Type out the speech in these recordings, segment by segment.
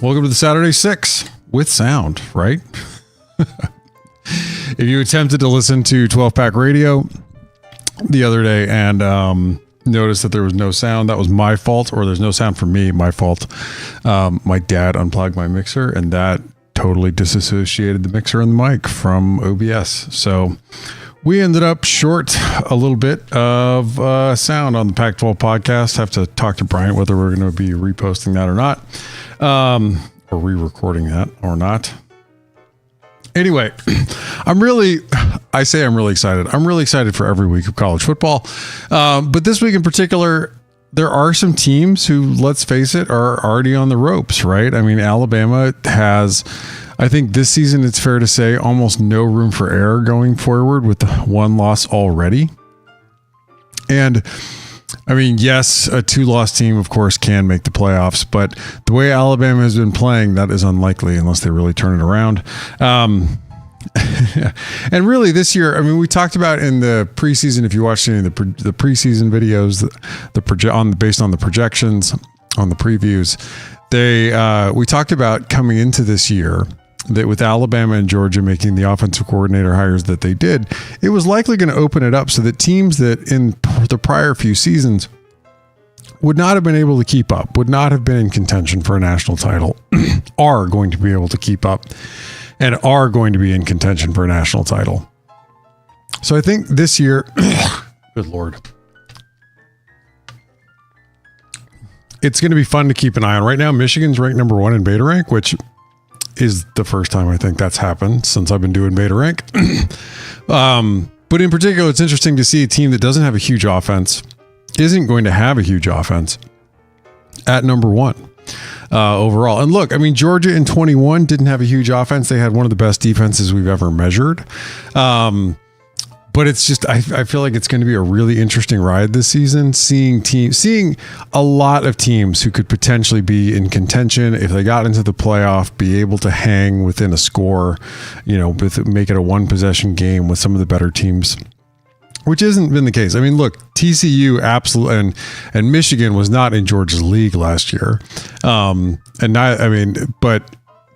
Welcome to the Saturday Six with sound, right? If you attempted to listen to 12 Pack Radio the other day and noticed that there was no sound, that was my fault, or there's no sound from me, my fault. My dad unplugged my mixer and that totally disassociated the mixer and the mic from OBS. So we ended up short a little bit of sound on the Pac-12 podcast. Have to talk to Bryant whether we're going to be reposting that or not, or re-recording that or not. Anyway, I'm really excited. I'm really excited for every week of college football. But this week in particular, there are some teams who, let's face it, are already on the ropes, right? I mean, Alabama has, I think this season, it's fair to say, almost no room for error going forward with the one loss already. And I mean, yes, a 2-loss team, of course, can make the playoffs, but the way Alabama has been playing, that is unlikely unless they really turn it around. And really this year, I mean, we talked about in the preseason, if you watched any of the preseason videos, based on the projections, on the previews, we talked about coming into this year that with Alabama and Georgia making the offensive coordinator hires that they did, it was likely going to open it up so that teams that in the prior few seasons would not have been able to keep up, would not have been in contention for a national title, are going to be able to keep up and are going to be in contention for a national title. So I think this year, good Lord, it's going to be fun to keep an eye on. Right now, Michigan's ranked number 1 in beta rank, which is the first time I think that's happened since I've been doing beta rank. But in particular, it's interesting to see a team that doesn't have a huge offense, isn't going to have a huge offense at number 1 overall. And look, I mean, Georgia in 21 didn't have a huge offense. They had one of the best defenses we've ever measured. But it's just, I feel like it's going to be a really interesting ride this season, seeing a lot of teams who could potentially be in contention if they got into the playoff, be able to hang within a score, make it a 1-possession game with some of the better teams, which hasn't been the case. I mean, look, TCU absolutely, and Michigan was not in Georgia's league last year. But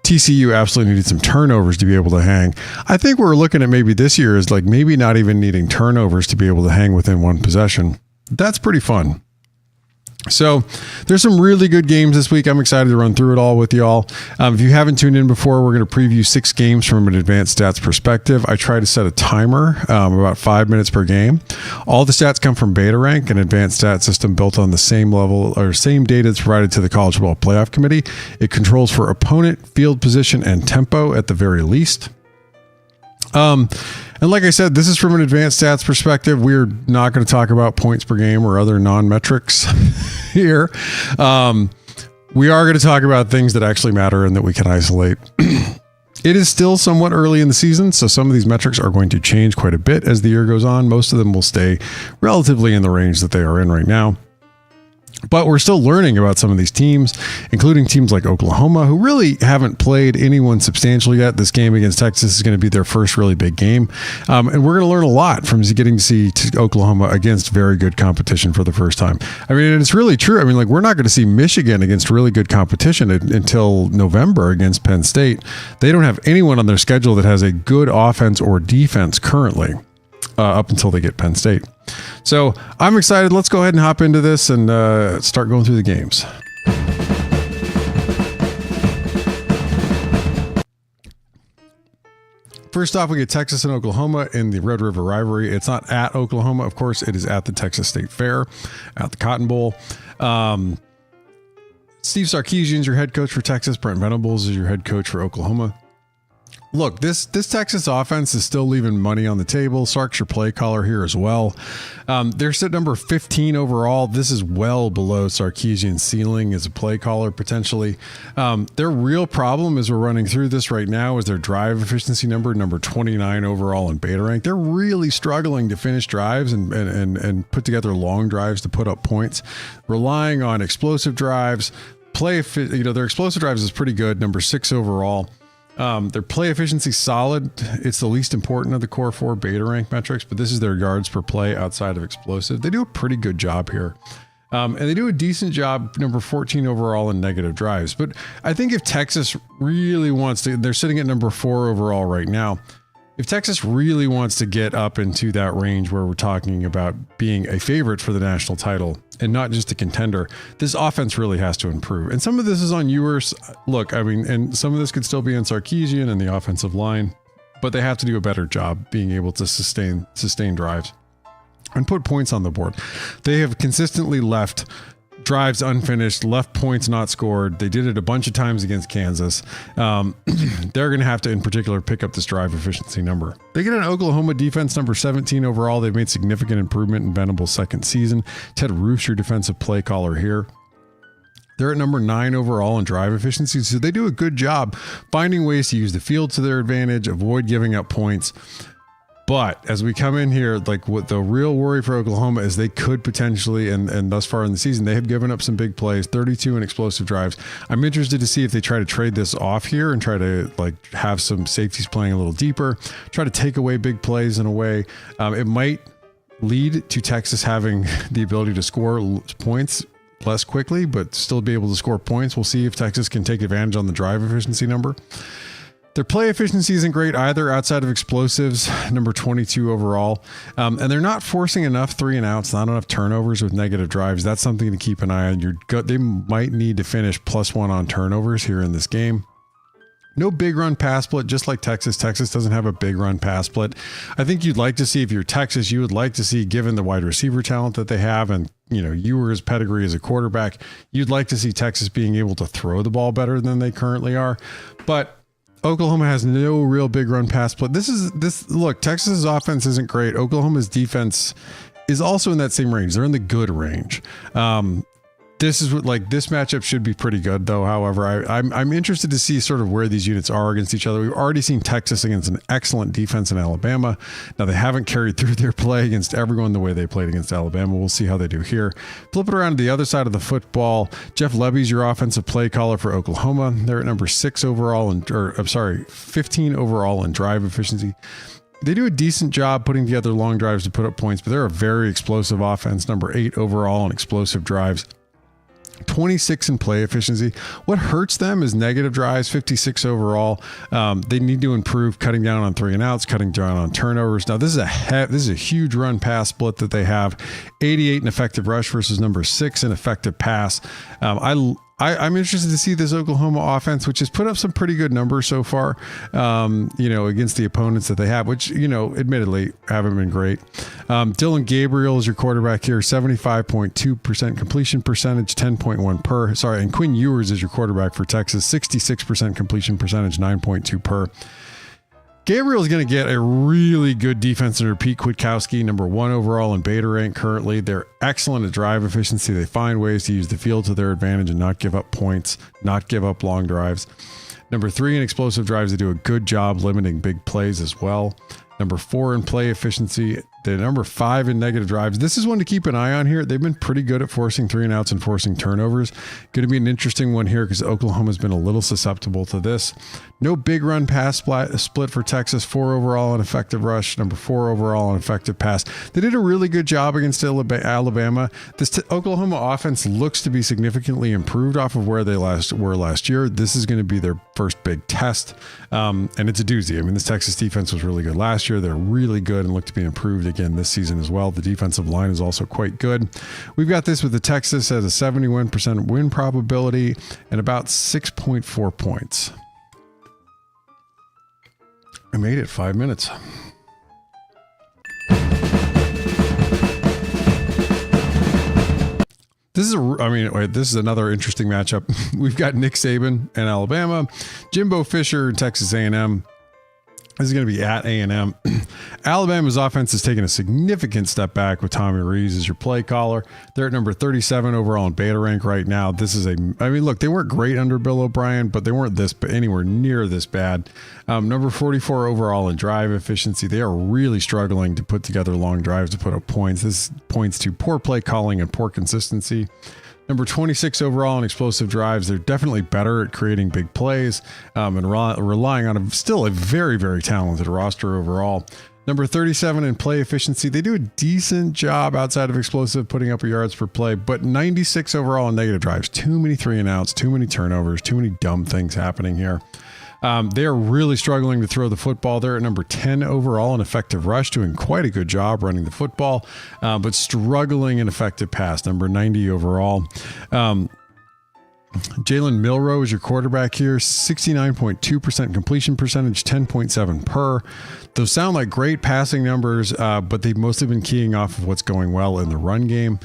TCU absolutely needed some turnovers to be able to hang. I think we're looking at maybe this year is like maybe not even needing turnovers to be able to hang within 1 possession. That's pretty fun. So there's some really good games this week. I'm excited to run through it all with y'all. If you haven't tuned in before, we're going to preview 6 games from an advanced stats perspective. I try to set a timer, about 5 minutes per game. All the stats come from Beta Rank, an advanced stat system built on the same level or same data that's provided to the College Football Playoff Committee. It controls for opponent, field position, and tempo at the very least. And like I said, this is from an advanced stats perspective. We're not going to talk about points per game or other non-metrics here. We are going to talk about things that actually matter and that we can isolate. It is still somewhat early in the season, so some of these metrics are going to change quite a bit as the year goes on. Most of them will stay relatively in the range that they are in right now. But we're still learning about some of these teams, including teams like Oklahoma, who really haven't played anyone substantial yet. This game against Texas is going to be their first really big game. And we're going to learn a lot from getting to see Oklahoma against very good competition for the first time. I mean, and it's really true. I mean, like, we're not going to see Michigan against really good competition until November against Penn State. They don't have anyone on their schedule that has a good offense or defense currently up until they get Penn State. So I'm excited. Let's go ahead and hop into this and start going through the games. First off, we get Texas and Oklahoma in the Red River rivalry. It's not at Oklahoma, of course. It is at the Texas State Fair, at the Cotton Bowl. Steve Sarkisian is your head coach for Texas. Brent Venables is your head coach for Oklahoma. Look, this Texas offense is still leaving money on the table. Sark's your play caller here as well. They're set number 15 overall. This is well below Sarkisian's ceiling as a play caller potentially. Their real problem as we're running through this right now is their drive efficiency number 29 overall in beta rank. They're really struggling to finish drives and put together long drives to put up points, relying on explosive drives. Their explosive drives is pretty good, number 6 overall. Their play efficiency solid. It's the least important of the core 4 beta rank metrics, but this is their yards per play outside of explosive. They do a pretty good job here. And they do a decent job, number 14 overall in negative drives. But I think if Texas really wants to, they're sitting at number 4 overall right now. If Texas really wants to get up into that range where we're talking about being a favorite for the national title and not just a contender, this offense really has to improve. And some of this is on Ewers. Look, I mean, and some of this could still be on Sarkisian and the offensive line, but they have to do a better job being able to sustain drives and put points on the board. They have consistently left drives unfinished, left points not scored. They did it a bunch of times against Kansas. They're going to have to, in particular, pick up this drive efficiency number. They get an Oklahoma defense number 17 overall. They've made significant improvement in Venable's second season. Ted Roof's your defensive play caller here. They're at number 9 overall in drive efficiency, so they do a good job finding ways to use the field to their advantage, avoid giving up points. But as we come in here, like what the real worry for Oklahoma is they could potentially, and thus far in the season, they have given up some big plays, 32 in explosive drives. I'm interested to see if they try to trade this off here and try to like have some safeties playing a little deeper, try to take away big plays in a way. It might lead to Texas having the ability to score points less quickly, but still be able to score points. We'll see if Texas can take advantage on the drive efficiency number. Their play efficiency isn't great either outside of explosives, number 22 overall. And they're not forcing enough 3 and outs, not enough turnovers with negative drives. That's something to keep an eye on. They might need to finish +1 on turnovers here in this game. No big run pass split, just like Texas. Texas doesn't have a big run pass split. I think you'd like to see, if you're Texas, you would like to see, given the wide receiver talent that they have and, you know, Ewers' pedigree as a quarterback, you'd like to see Texas being able to throw the ball better than they currently are. But Oklahoma has no real big run pass split. Look, Texas's offense isn't great. Oklahoma's defense is also in that same range. They're in the good range. This matchup should be pretty good, though. However, I'm interested to see sort of where these units are against each other. We've already seen Texas against an excellent defense in Alabama. Now, they haven't carried through their play against everyone the way they played against Alabama. We'll see how they do here. Flip it around to the other side of the football. Jeff Levy's your offensive play caller for Oklahoma. They're at number 15 overall in drive efficiency. They do a decent job putting together long drives to put up points, but they're a very explosive offense, number 8 overall in explosive drives. 26 in play efficiency. What hurts them is negative drives, 56 overall. They need to improve cutting down on 3 and outs, cutting down on turnovers. Now, this is a huge run pass split that they have. 88 in effective rush versus number 6 in effective pass. I'm interested to see this Oklahoma offense, which has put up some pretty good numbers so far, against the opponents that they have, which, admittedly haven't been great. Dylan Gabriel is your quarterback here, 75.2% completion percentage, 10.1 per. And Quinn Ewers is your quarterback for Texas, 66% completion percentage, 9.2 per. Gabriel is going to get a really good defense under Pete Kwiatkowski, number 1 overall in beta rank currently. They're excellent at drive efficiency. They find ways to use the field to their advantage and not give up points, not give up long drives. Number 3 in explosive drives, they do a good job limiting big plays as well. Number 4 in play efficiency. They're number 5 in negative drives. This is one to keep an eye on here. They've been pretty good at forcing 3 and outs and forcing turnovers. Going to be an interesting one here because Oklahoma's been a little susceptible to this. No big run pass split for Texas. 4 overall in effective rush. Number 4 overall in effective pass. They did a really good job against Alabama. This Oklahoma offense looks to be significantly improved off of where they were last year. This is going to be their first big test. And it's a doozy. I mean, this Texas defense was really good last year. They're really good and look to be improved again this season as well. The defensive line is also quite good. We've got this with the Texas as a 71% win probability and about 6.4 points. I made it 5 minutes. This is another interesting matchup. We've got Nick Saban and Alabama, Jimbo Fisher and Texas A&M. This is going to be at A&M. Alabama's offense has taken a significant step back with Tommy Rees as your play caller. They're at number 37 overall in beta rank right now. Look, they weren't great under Bill O'Brien, but they weren't anywhere near this bad. Number 44 overall in drive efficiency. They are really struggling to put together long drives to put up points. This points to poor play calling and poor consistency. Number 26 overall in explosive drives. They're definitely better at creating big plays and relying on still a very, very talented roster overall. Number 37 in play efficiency. They do a decent job outside of explosive, putting up yards per play, but 96 overall in negative drives. Too many 3-and-outs, too many turnovers, too many dumb things happening here. They are really struggling to throw the football. They're at number 10 overall in effective rush, doing quite a good job running the football, but struggling in effective pass, number 90 overall. Jalen Milroe is your quarterback here, 69.2% completion percentage, 10.7 per. Those sound like great passing numbers, but they've mostly been keying off of what's going well in the run game.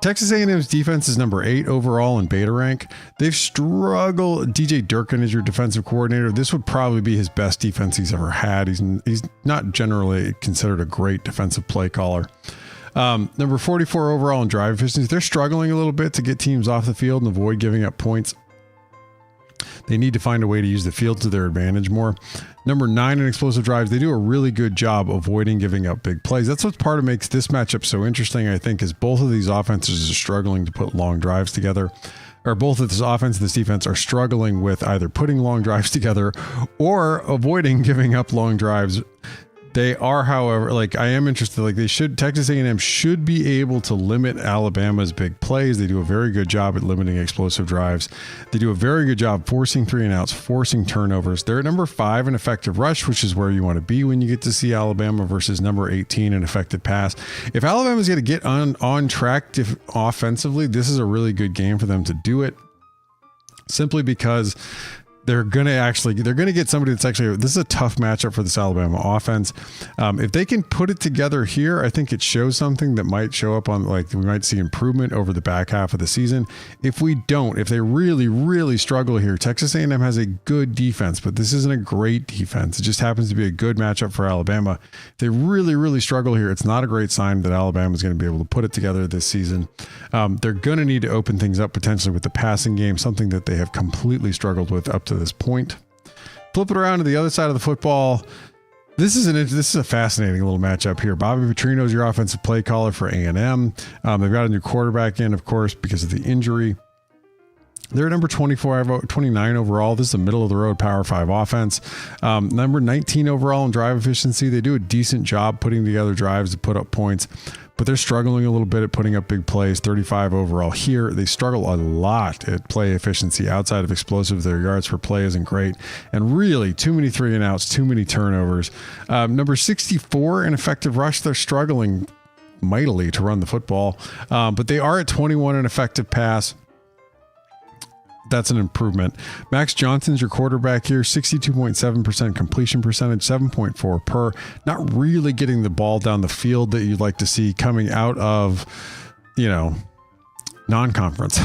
Texas A&M's defense is number 8 overall in beta rank. They've struggled. DJ Durkin is your defensive coordinator. This would probably be his best defense he's ever had. He's not generally considered a great defensive play caller. Number 44 overall in drive efficiency. They're struggling a little bit to get teams off the field and avoid giving up points. They need to find a way to use the field to their advantage more. Number 9 in explosive drives. They do a really good job avoiding giving up big plays. That's what part of makes this matchup so interesting, I think, is both of these offenses are struggling to put long drives together. Or both of this offense and this defense are struggling with either putting long drives together or avoiding giving up long drives. They are, however, I am interested, Texas A&M should be able to limit Alabama's big plays. They do a very good job at limiting explosive drives. They do a very good job forcing 3-and-outs, forcing turnovers. They're at number 5 in effective rush, which is where you want to be when you get to see Alabama versus number 18 in effective pass. If Alabama's going to get on track offensively, this is a really good game for them to do it, simply because they're going to get somebody that's this is a tough matchup for this Alabama offense. If they can put it together here, I think it shows something that might show up on, we might see improvement over the back half of the season. If they really, really struggle here, Texas A&M has a good defense, but this isn't a great defense. It just happens to be a good matchup for Alabama. If they really, really struggle here, it's not a great sign that Alabama is going to be able to put it together this season. They're going to need to open things up potentially with the passing game, something that they have completely struggled with up to this point. Flip it around to the other side of the football. This is a fascinating little matchup here. Bobby Petrino is your offensive play caller for A&M. They've got a new quarterback in, of course, because of the injury. They're number 29 overall. This is a middle-of-the-road Power 5 offense. Number 19 overall in drive efficiency. They do a decent job putting together drives to put up points, but they're struggling a little bit at putting up big plays. 35 overall here. They struggle a lot at play efficiency outside of explosive. Their yards per play isn't great. And really, too many 3-and-outs, too many turnovers. Number 64 in effective rush. They're struggling mightily to run the football, but they are at 21 in effective pass. That's an improvement. Max Johnson's your quarterback here, 62.7% completion percentage, 7.4 per. Not really getting the ball down the field that you'd like to see coming out of, non-conference.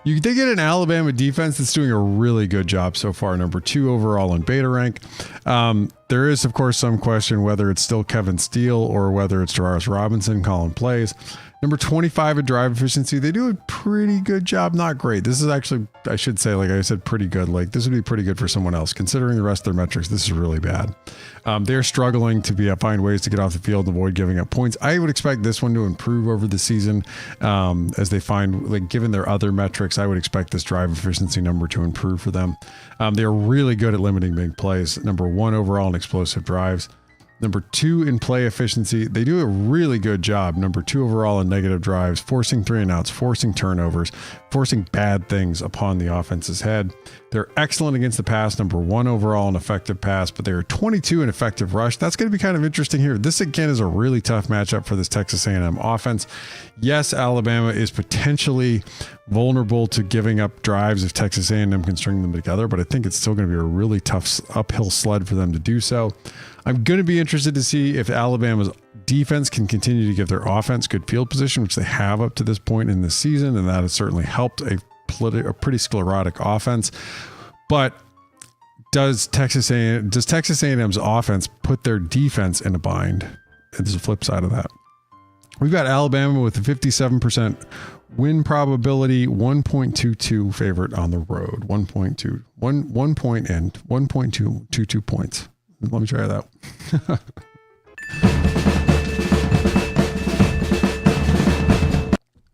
They get an Alabama defense that's doing a really good job so far. Number 2 overall in beta rank. There is, of course, some question whether it's still Kevin Steele or whether it's Dararis Robinson calling plays. Number 25 at drive efficiency. They do a pretty good job. Not great. This is actually, I should say, like I said, pretty good. This would be pretty good for someone else. Considering the rest of their metrics, this is really bad. They're struggling to find ways to get off the field and avoid giving up points. I would expect this one to improve over the season as they find, given their other metrics, I would expect this drive efficiency number to improve for them. They're really good at limiting big plays. Number 1 overall in explosive drives. Number 2 in play efficiency. They do a really good job. Number 2 overall in negative drives, forcing 3-and-outs, forcing turnovers, forcing bad things upon the offense's head. They're excellent against the pass. Number 1 overall in effective pass, but they are 22 in effective rush. That's going to be kind of interesting here. This again is a really tough matchup for this Texas A&M offense. Yes, Alabama is potentially vulnerable to giving up drives if Texas A&M can string them together, but I think it's still going to be a really tough uphill sled for them to do so. I'm going to be interested to see if Alabama's defense can continue to give their offense good field position, which they have up to this point in the season, and that has certainly helped a pretty sclerotic offense. But does Texas A&M's offense put their defense in a bind? And there's a flip side of that. We've got Alabama with a 57% win probability, 1.22 favorite on the road, 1 point and 1.222 points. Let me try that.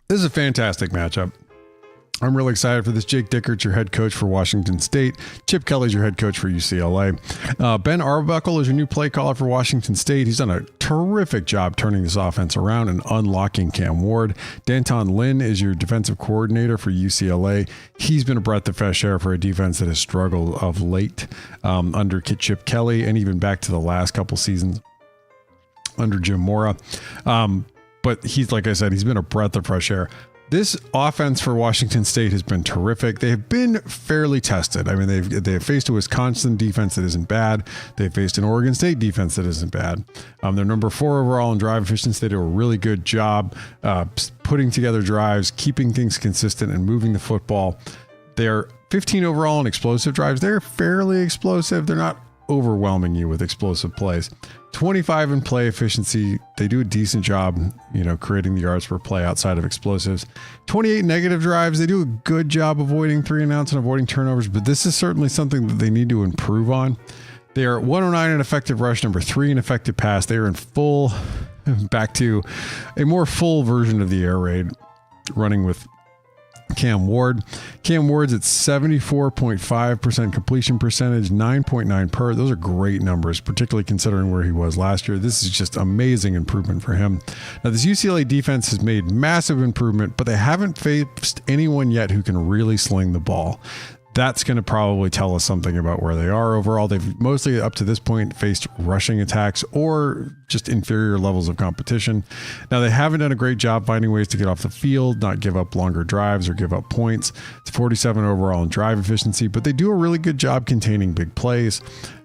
This is a fantastic matchup. I'm really excited for this. Jake Dickert's your head coach for Washington State. Chip Kelly's your head coach for UCLA. Ben Arbuckle is your new play caller for Washington State. He's done a terrific job turning this offense around and unlocking Cam Ward. Danton Lynn is your defensive coordinator for UCLA. He's been a breath of fresh air for a defense that has struggled of late under Chip Kelly and even back to the last couple seasons under Jim Mora. But he's, like I said, he's been a breath of fresh air. This offense for Washington State has been terrific. They have been fairly tested. I mean, they've faced a Wisconsin defense that isn't bad. They've faced an Oregon State defense that isn't bad. They're number 4 overall in drive efficiency. They do a really good job putting together drives, keeping things consistent, and moving the football. They're 15 overall in explosive drives. They're fairly explosive. They're not overwhelming you with explosive plays. 25 in play efficiency. They do a decent job, creating the yards per play outside of explosives. 28 negative drives. They do a good job avoiding 3 and outs and avoiding turnovers, but this is certainly something that they need to improve on. They are 109 in effective rush, number 3 in effective pass. They are in back to a more full version of the air raid, running with Cam Ward. Cam Ward's at 74.5% completion percentage, 9.9 per. Those are great numbers, particularly considering where he was last year. This is just amazing improvement for him. Now, this UCLA defense has made massive improvement, but they haven't faced anyone yet who can really sling the ball. That's going to probably tell us something about where they are overall. They've mostly up to this point faced rushing attacks or just inferior levels of competition. Now, they haven't done a great job finding ways to get off the field, not give up longer drives or give up points. It's 47 overall in drive efficiency, but they do a really good job containing big plays.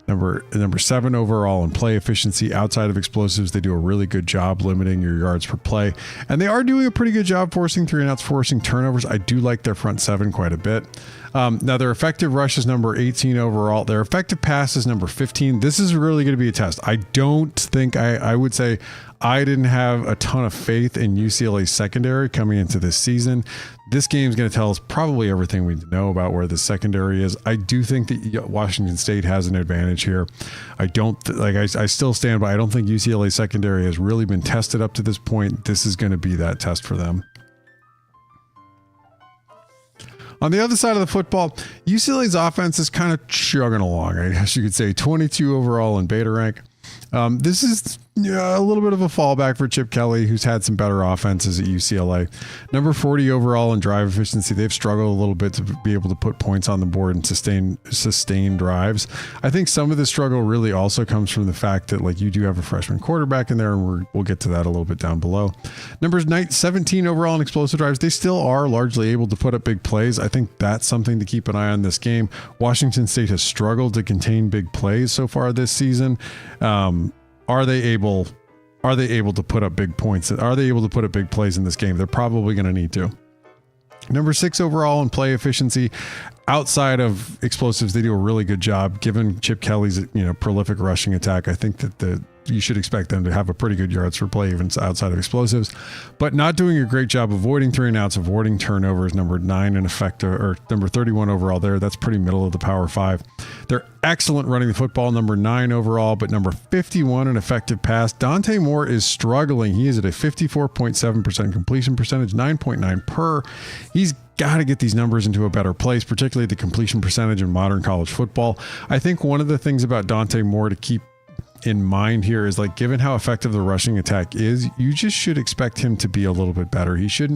Number 7 overall in play efficiency outside of explosives. They do a really good job limiting your yards per play. And they are doing a pretty good job forcing 3 and outs, forcing turnovers. I do like their front 7 quite a bit. Now, their effective rush is number 18 overall. Their effective pass is number 15. This is really going to be a test. I don't think I would say I didn't have a ton of faith in UCLA's secondary coming into this season. This game is going to tell us probably everything we know about where the secondary is. I do think that Washington State has an advantage here. I still stand by. I don't think UCLA's secondary has really been tested up to this point. This is going to be that test for them. On the other side of the football, UCLA's offense is kind of chugging along, I guess you could say. 22 overall in beta rank. This is a little bit of a fallback for Chip Kelly, who's had some better offenses at UCLA. Number 40 overall in drive efficiency. They've struggled a little bit to be able to put points on the board and sustain drives. I think some of the struggle really also comes from the fact that you do have a freshman quarterback in there, and we'll get to that a little bit down below. Numbers 17 overall in explosive drives. They still are largely able to put up big plays. I think that's something to keep an eye on this game. Washington State has struggled to contain big plays so far this season. Are they able to put up big points? Are they able to put up big plays in this game? They're probably going to need to. Number 6 overall in play efficiency. Outside of explosives, they do a really good job. Given Chip Kelly's prolific rushing attack, I think that you should expect them to have a pretty good yards per play even outside of explosives, but not doing a great job avoiding 3 and outs, avoiding turnovers. Number 9 in effective, or number 31 overall there. That's pretty middle of the Power 5. They're excellent running the football, number 9 overall, but number 51 in effective pass. Dante Moore is struggling. He is at a 54.7% completion percentage, 9.9 per. He's got to get these numbers into a better place, particularly the completion percentage in modern college football. I think one of the things about Dante Moore to keep in mind here is given how effective the rushing attack is, you just should expect him to be a little bit better. You're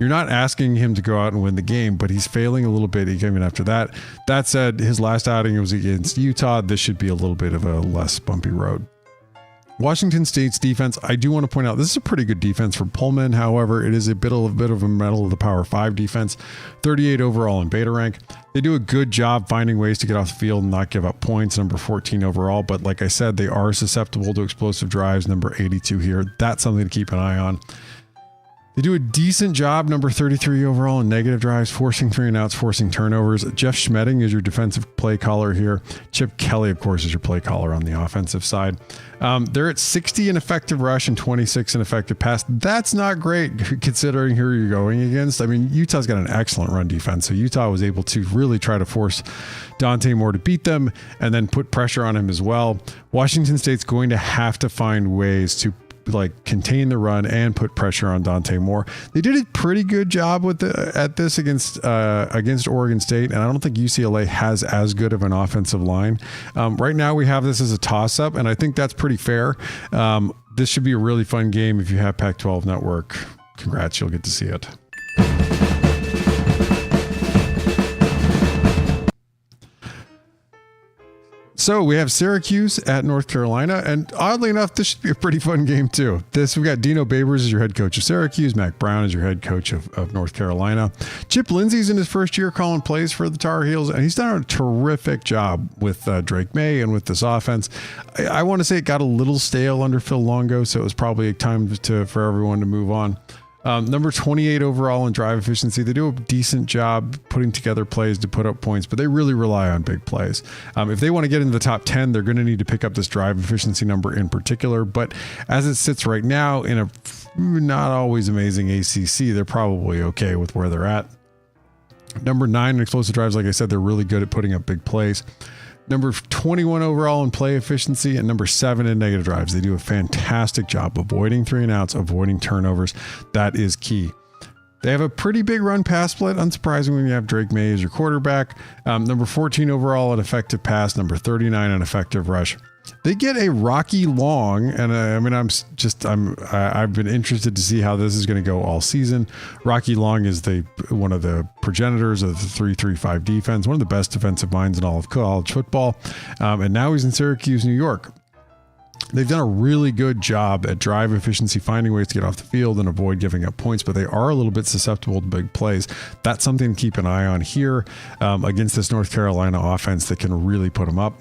not asking him to go out and win the game, but he's failing a little bit even after that. That said, his last outing was against Utah. This should be a little bit of a less bumpy road. Washington State's defense, I do want to point out, this is a pretty good defense for Pullman. However, it is a bit of a middle of the Power 5 defense. 38 overall in beta rank. They do a good job finding ways to get off the field and not give up points. Number 14 overall. But like I said, they are susceptible to explosive drives. Number 82 here. That's something to keep an eye on. They do a decent job, number 33 overall in negative drives, forcing 3 and outs, forcing turnovers. Jeff Schmedding is your defensive play caller here. Chip Kelly, of course, is your play caller on the offensive side. They're at 60 in effective rush and 26 in effective pass. That's not great considering who you're going against. I mean, Utah's got an excellent run defense, so Utah was able to really try to force Dante Moore to beat them and then put pressure on him as well. Washington State's going to have to find ways to like contain the run and put pressure on Dante Moore. They did a pretty good job at this against Oregon State, and I don't think UCLA has as good of an offensive line. Right now we have this as a toss-up, and I think that's pretty fair. This should be a really fun game if you have Pac-12 Network. Congrats, you'll get to see it. So we have Syracuse at North Carolina, and oddly enough, this should be a pretty fun game too. We've got Dino Babers as your head coach of Syracuse, Mac Brown as your head coach of North Carolina. Chip Lindsey's in his first year calling plays for the Tar Heels, and he's done a terrific job with Drake May and with this offense. I want to say it got a little stale under Phil Longo, so it was probably a time for everyone to move on. Number 28 overall in drive efficiency. They do a decent job putting together plays to put up points, but they really rely on big plays. If they want to get into the top 10, they're going to need to pick up this drive efficiency number in particular. But as it sits right now in a not always amazing ACC, they're probably okay with where they're at. Number 9 in explosive drives, like I said, they're really good at putting up big plays. Number 21 overall in play efficiency, and number 7 in negative drives. They do a fantastic job avoiding 3 and outs, avoiding turnovers. That is key. They have a pretty big run pass split, unsurprising when you have Drake May as your quarterback. Number 14 overall in effective pass, number 39 in effective rush. They get a Rocky Long, and I've been interested to see how this is going to go all season. Rocky Long is one of the progenitors of the 3-3-5 defense, one of the best defensive minds in all of college football, and now he's in Syracuse, New York. They've done a really good job at drive efficiency, finding ways to get off the field and avoid giving up points, but they are a little bit susceptible to big plays. That's something to keep an eye on here against this North Carolina offense that can really put them up.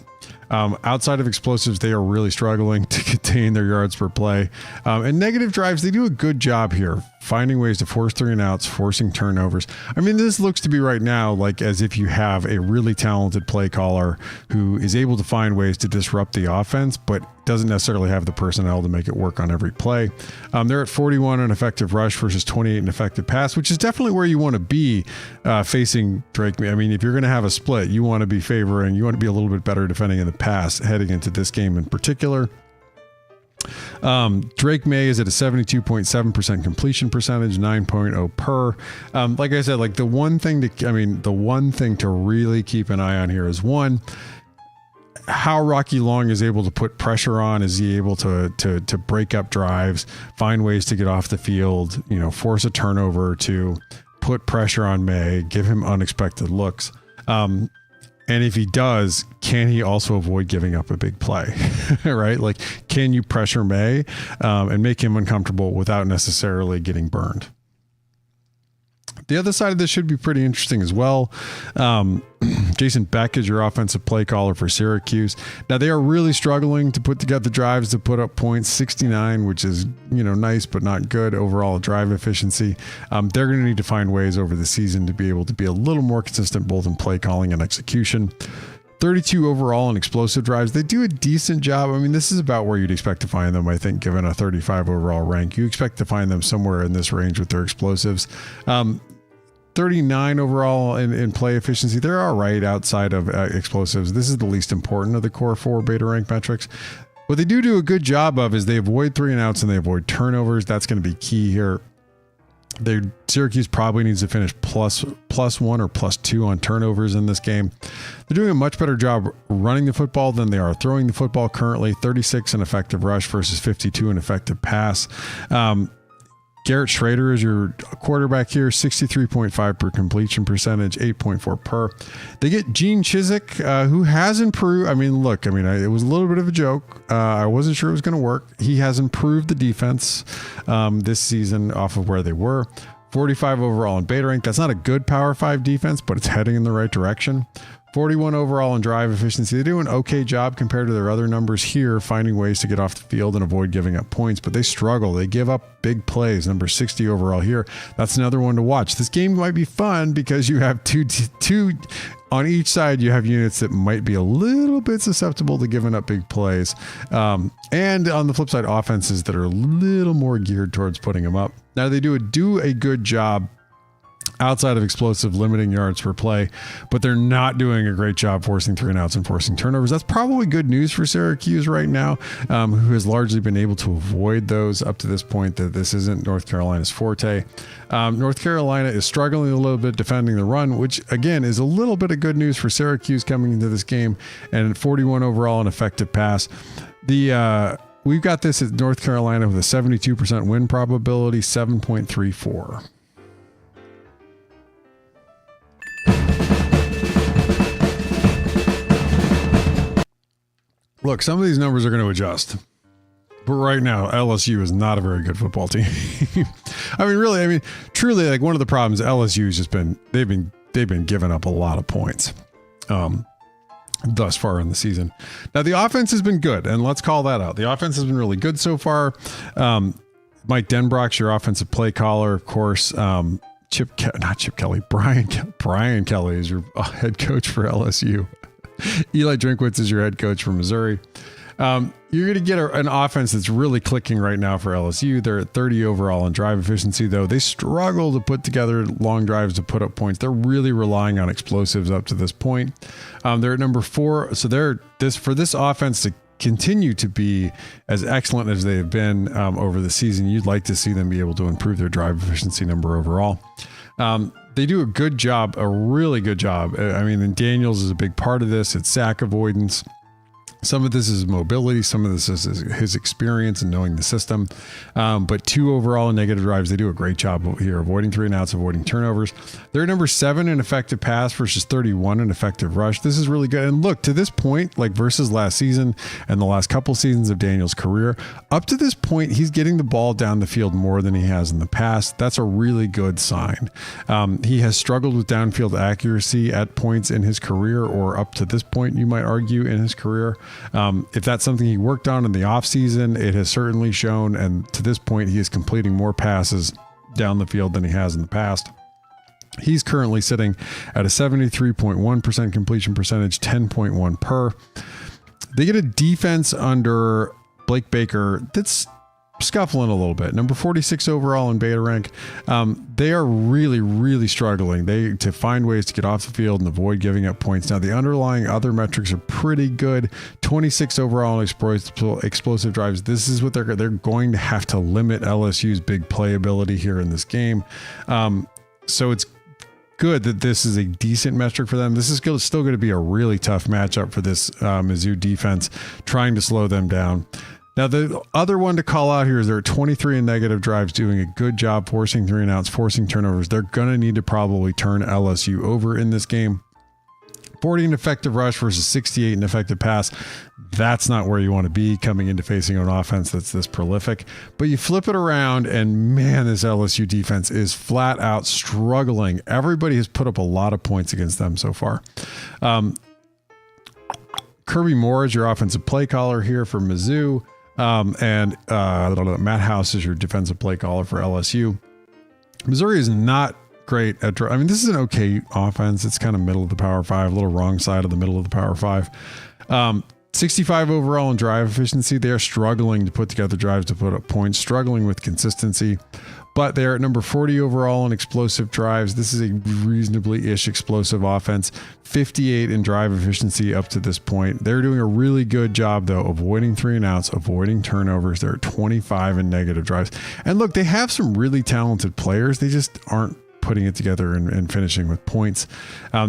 Outside of explosives, they are really struggling to contain their yards per play. And negative drives, they do a good job here, finding ways to force 3 and outs, forcing turnovers. I mean, this looks to be right now like as if you have a really talented play caller who is able to find ways to disrupt the offense, but doesn't necessarily have the personnel to make it work on every play. They're at 41 in effective rush versus 28 in effective pass, which is definitely where you want to be facing Drake. I mean, if you're going to have a split, you want to be a little bit better defending in the pass heading into this game in particular. Drake May is at a 72.7% completion percentage, 9.0 per. Like I said, like the one thing to really keep an eye on here is one, how Rocky Long is able to put pressure on. Is he able to break up drives, find ways to get off the field, force a turnover, to put pressure on May, give him unexpected looks. And if he does, can he also avoid giving up a big play, right? Like, can you pressure May and make him uncomfortable without necessarily getting burned? The other side of this should be pretty interesting as well. Jason Beck is your offensive play caller for Syracuse. Now, they are really struggling to put together drives to put up points, 69, which is, nice, but not good overall drive efficiency. They're going to need to find ways over the season to be able to be a little more consistent, both in play calling and execution. 32 overall in explosive drives. They do a decent job. I mean, this is about where you'd expect to find them, I think, given a 35 overall rank. You expect to find them somewhere in this range with their explosives. 39 overall in play efficiency. They're all right outside of explosives. This is the least important of the core 4 beta rank metrics. What they do a good job of is they avoid 3 and outs and they avoid turnovers. That's going to be key here. Syracuse probably needs to finish plus 1 or plus 2 on turnovers in this game. They're doing a much better job running the football than they are throwing the football currently. 36 in effective rush versus 52 in effective pass. Garrett Schrader is your quarterback here, 63.5 per completion percentage, 8.4 per. They get Gene Chizik, who has improved. I mean, look, it was a little bit of a joke. I wasn't sure it was going to work. He has improved the defense this season off of where they were. 45 overall in beta rank. That's not a good Power 5 defense, but it's heading in the right direction. 41 overall in drive efficiency. They do an okay job compared to their other numbers here, finding ways to get off the field and avoid giving up points, but they struggle. They give up big plays. Number 60 overall here. That's another one to watch. This game might be fun because you have two on each side. You have units that might be a little bit susceptible to giving up big plays. And on the flip side, offenses that are a little more geared towards putting them up. Now, they do a good job outside of explosive, limiting yards per play, but they're not doing a great job forcing 3 and outs and forcing turnovers. That's probably good news for Syracuse right now, who has largely been able to avoid those up to this point. That this isn't North Carolina's forte. North Carolina is struggling a little bit defending the run, which again is a little bit of good news for Syracuse coming into this game. And 41 overall, an effective pass. We've got this at North Carolina with a 72% win probability, 7.34. Look, some of these numbers are going to adjust, but right now LSU is not a very good football team. Truly, like one of the problems LSU has just been they've been giving up a lot of points thus far in the season. Now the offense has been good, and let's call that out. The offense has been really good so far. Mike Denbrock's your offensive play caller, of course. Brian Kelly is your head coach for LSU. Eli Drinkwitz is your head coach for Missouri. You're going to get an offense that's really clicking right now for LSU. They're at 30 overall in drive efficiency, though. They struggle to put together long drives to put up points. They're really relying on explosives up to this point. They're at number 4. So for this offense to continue to be as excellent as they have been over the season, you'd like to see them be able to improve their drive efficiency number overall. They do a good job, a really good job. And Daniels is a big part of this. It's sack avoidance. Some of this is mobility. Some of this is his experience and knowing the system. But 2 overall in negative drives. They do a great job here, avoiding 3 and outs, avoiding turnovers. They're number 7 in effective pass versus 31 in effective rush. This is really good. And look, to this point, like versus last season and the last couple seasons of Daniel's career, up to this point, he's getting the ball down the field more than he has in the past. That's a really good sign. He has struggled with downfield accuracy at points in his career, or up to this point, you might argue, in his career. If that's something he worked on in the offseason, it has certainly shown. And to this point, he is completing more passes down the field than he has in the past. He's currently sitting at a 73.1% completion percentage, 10.1 per. They get a defense under Blake Baker that's scuffling a little bit. Number 46 overall in beta rank. They are really, really struggling to find ways to get off the field and avoid giving up points. Now, the underlying other metrics are pretty good. 26 overall in explosive drives. This is what they're going to have to limit LSU's big playability here in this game. So it's good that this is a decent metric for them. This is still going to be a really tough matchup for this Mizzou defense, trying to slow them down. Now, the other one to call out here is they're 23 in negative drives, doing a good job forcing 3 and outs, forcing turnovers. They're going to need to probably turn LSU over in this game. 40 in effective rush versus 68 in effective pass. That's not where you want to be coming into facing an offense that's this prolific. But you flip it around, and man, this LSU defense is flat out struggling. Everybody has put up a lot of points against them so far. Kirby Moore is your offensive play caller here for Mizzou. Matt House is your defensive play caller for LSU. Missouri is not great at this is an okay offense. It's kind of middle of the Power 5, a little wrong side of the middle of the Power 5. 65 overall in drive efficiency. They are struggling to put together drives to put up points, struggling with consistency. But they're at number 40 overall in explosive drives. This is a reasonably-ish explosive offense. 58 in drive efficiency up to this point. They're doing a really good job, though, avoiding 3 and outs, avoiding turnovers. They're at 25 in negative drives. And look, they have some really talented players. They just aren't putting it together and finishing with points.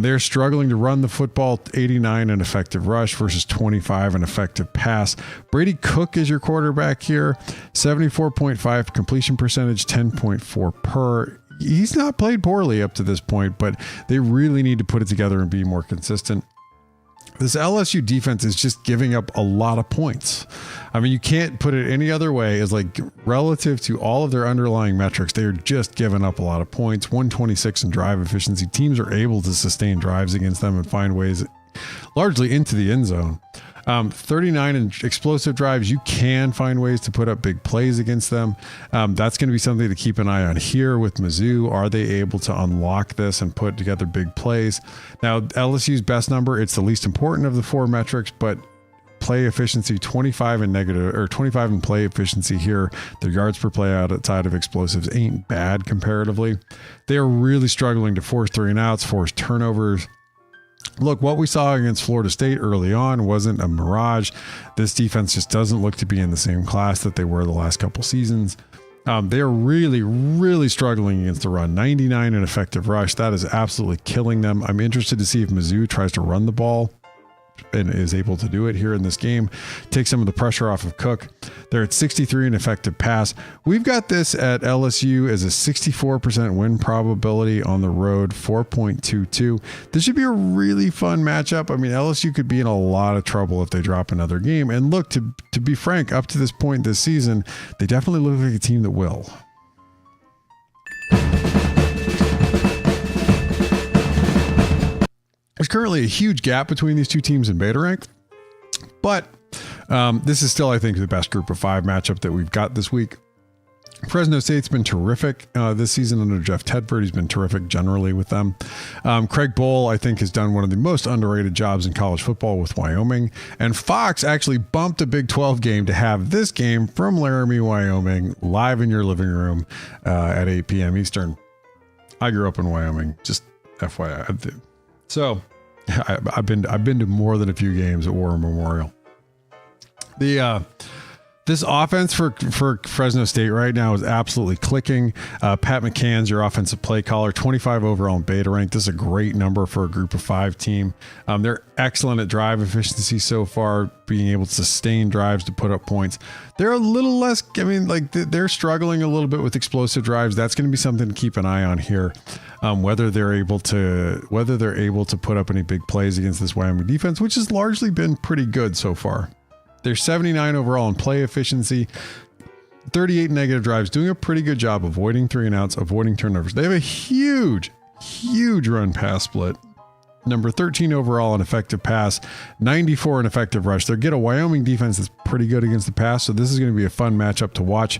They're struggling to run the football, 89 in effective rush versus 25 in effective pass. Brady Cook is your quarterback here, 74.5 completion percentage, 10.4 per. He's not played poorly up to this point, but they really need to put it together and be more consistent. This LSU defense is just giving up a lot of points. You can't put it any other way. Is like relative to all of their underlying metrics, they are just giving up a lot of points. 126 in drive efficiency. Teams are able to sustain drives against them and find ways largely into the end zone. 39 in explosive drives. You can find ways to put up big plays against them. That's going to be something to keep an eye on here with Mizzou. Are they able to unlock this and put together big plays? Now, LSU's best number, it's the least important of the 4 metrics, but play efficiency, 25 in negative or 25 in play efficiency here. Their yards per play outside of explosives ain't bad comparatively. They are really struggling to force 3 and outs, force turnovers. Look, what we saw against Florida State early on wasn't a mirage. This defense just doesn't look to be in the same class that they were the last couple seasons. They are really, really struggling against the run. 99 in effective rush. That is absolutely killing them. I'm interested to see if Mizzou tries to run the ball and is able to do it here in this game. Take some of the pressure off of Cook. They're at 63 in effective pass. We've got this at LSU as a 64% win probability on the road, 4.22. This should be a really fun matchup. I mean, LSU could be in a lot of trouble if they drop another game. And look, to be frank, up to this point this season, they definitely look like a team that will. There's currently a huge gap between these two teams in beta rank, but this is still, I think, the best group of 5 matchup that we've got this week. Fresno State's been terrific this season under Jeff Tedford. He's been terrific generally with them. Craig Bohl, I think, has done one of the most underrated jobs in college football with Wyoming. And Fox actually bumped a Big 12 game to have this game from Laramie, Wyoming, live in your living room at 8 p.m. Eastern. I grew up in Wyoming, just FYI. So I've been to more than a few games at War Memorial. This offense for Fresno State right now is absolutely clicking. Pat McCann's your offensive play caller, 25 overall in beta rank. This is a great number for a group of 5 team. They're excellent at drive efficiency so far, being able to sustain drives to put up points. They're a little less, they're struggling a little bit with explosive drives. That's going to be something to keep an eye on here. Whether they're able to put up any big plays against this Wyoming defense, which has largely been pretty good so far. They're 79 overall in play efficiency, 38 negative drives, doing a pretty good job avoiding 3 and outs, avoiding turnovers. They have a huge run pass split. Number 13 overall in effective pass, 94 in effective rush. They get a Wyoming defense that's pretty good against the pass, so this is going to be a fun matchup to watch.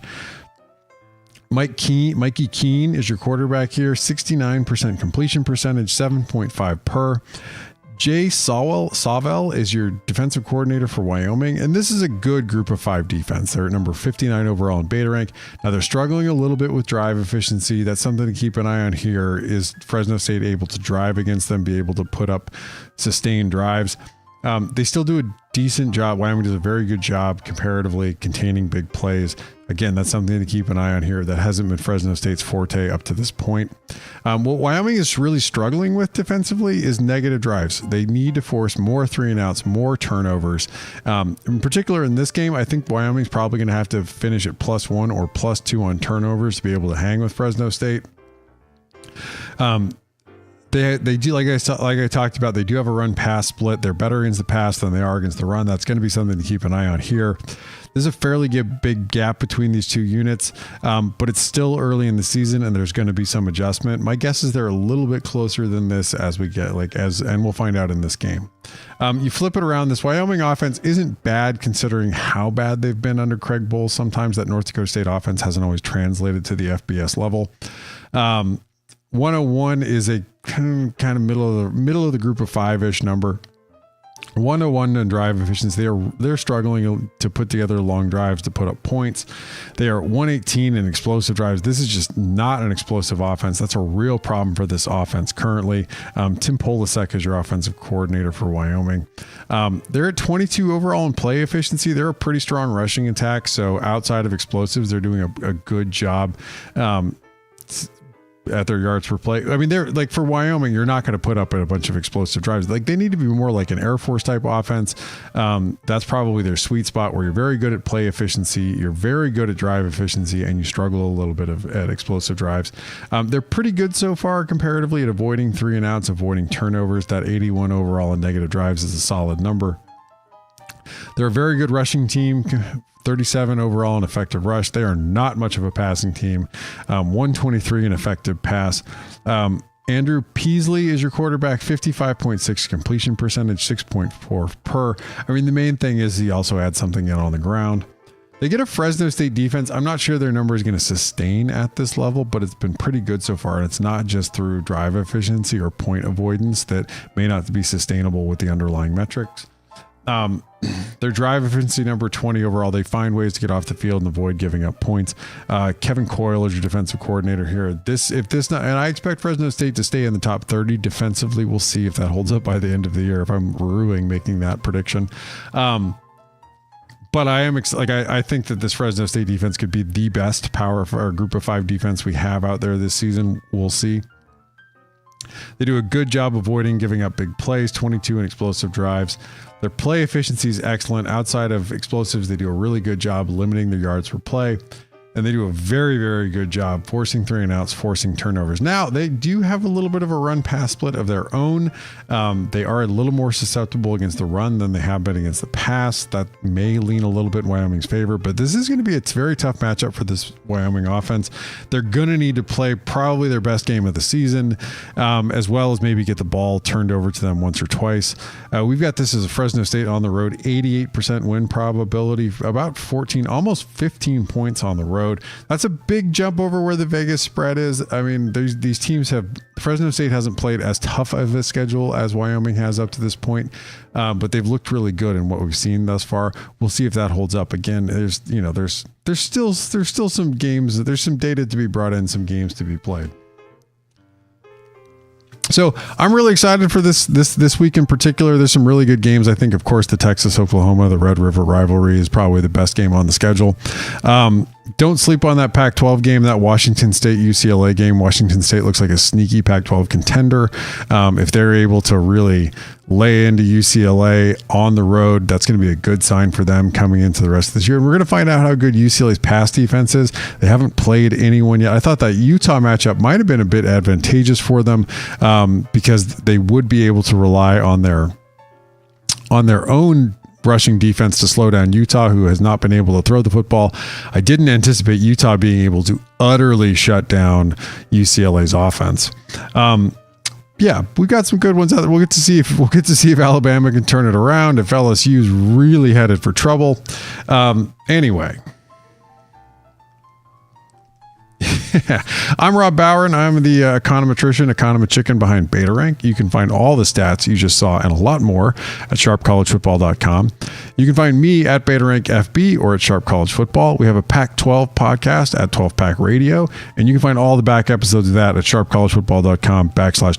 Mikey Keene is your quarterback here, 69% completion percentage, 7.5 per. Jay Sawell is your defensive coordinator for Wyoming, and this is a good group of 5 defense. They're at number 59 overall in beta rank. Now they're struggling a little bit with drive efficiency. That's something to keep an eye on here. Is Fresno State able to drive against them, be able to put up sustained drives? They still do a decent job. Wyoming does a very good job comparatively containing big plays. Again, that's something to keep an eye on here. That hasn't been Fresno State's forte up to this point. What Wyoming is really struggling with defensively is negative drives. They need to force more 3 and outs, more turnovers. In particular in this game, I think Wyoming's probably going to have to finish at +1 or +2 on turnovers to be able to hang with Fresno State. They do, like I talked about, they do have a run pass split. They're better against the pass than they are against the run. That's going to be something to keep an eye on here. There's a fairly big gap between these two units, but it's still early in the season and there's going to be some adjustment. My guess is they're a little bit closer than this as we get and we'll find out in this game. You flip it around, this Wyoming offense isn't bad considering how bad they've been under Craig Bohl. Sometimes that North Dakota State offense hasn't always translated to the FBS level. 101 is a kind of middle of the group of 5-ish number. 101 in drive efficiency. They're struggling to put together long drives to put up points. They are 118 in explosive drives. This is just not an explosive offense. That's a real problem for this offense currently. Tim Polasek is your offensive coordinator for Wyoming. They're at 22 overall in play efficiency. They're a pretty strong rushing attack. So outside of explosives, they're doing a good job. At their yards per play. I mean, they're like, for Wyoming, you're not going to put up a bunch of explosive drives. Like, they need to be more like an Air Force type offense. That's probably their sweet spot, where you're very good at play efficiency, you're very good at drive efficiency, and you struggle a little bit at explosive drives. They're pretty good so far comparatively at avoiding 3 and outs, avoiding turnovers. That 81 overall in negative drives is a solid number. They're a very good rushing team, 37 overall in effective rush. They are not much of a passing team. 123 in effective pass. Andrew Peasley is your quarterback, 55.6 completion percentage, 6.4 per. I mean, the main thing is he also adds something in on the ground. They get a Fresno State defense. I'm not sure their number is going to sustain at this level, but it's been pretty good so far. And it's not just through drive efficiency or point avoidance that may not be sustainable with the underlying metrics. Their drive efficiency number 20 overall. They find ways to get off the field and avoid giving up points. Kevin Coyle is your defensive coordinator here. And I expect Fresno State to stay in the top 30 defensively. We'll see if that holds up by the end of the year, if I'm ruining making that prediction. But I am I think that this Fresno State defense could be the best power for our group of 5 defense we have out there this season. We'll see. They do a good job avoiding giving up big plays, 22 in explosive drives. Their play efficiency is excellent. Outside of explosives, they do a really good job limiting their yards per play. And they do a very, very good job forcing 3-and-outs, forcing turnovers. Now, they do have a little bit of a run-pass split of their own. They are a little more susceptible against the run than they have been against the pass. That may lean a little bit in Wyoming's favor, but this is going to be a very tough matchup for this Wyoming offense. They're going to need to play probably their best game of the season, as well as maybe get the ball turned over to them once or twice. We've got this as a Fresno State on the road, 88% win probability, about 14, almost 15 points on the road. That's a big jump over where the Vegas spread is. I mean, these teams Fresno State hasn't played as tough of a schedule as Wyoming has up to this point, but they've looked really good in what we've seen thus far. We'll see if that holds up. Again, there's still some games. There's some data to be brought in, some games to be played. So I'm really excited for this week in particular. There's some really good games. I think, of course, the Texas-Oklahoma, the Red River rivalry is probably the best game on the schedule. Don't sleep on that Pac-12 game, that Washington State-UCLA game. Washington State looks like a sneaky Pac-12 contender. If they're able to really lay into UCLA on the road, that's going to be a good sign for them coming into the rest of this year. And we're going to find out how good UCLA's pass defense is. They haven't played anyone yet. I thought that Utah matchup might have been a bit advantageous for them because they would be able to rely on their own rushing defense to slow down Utah, who has not been able to throw the football. I didn't anticipate Utah being able to utterly shut down UCLA's offense. Yeah, we've got some good ones out there. We'll get to see if Alabama can turn it around, if LSU's really headed for trouble. Anyway. I'm Rob Bowron. I'm the econometrician behind BetaRank. You can find all the stats you just saw and a lot more at sharpcollegefootball.com. You can find me at BetaRank FB or at Sharp College Football. We have a Pac-12 podcast at 12 Pack Radio, and you can find all the back episodes of that at sharpcollegefootball.com/12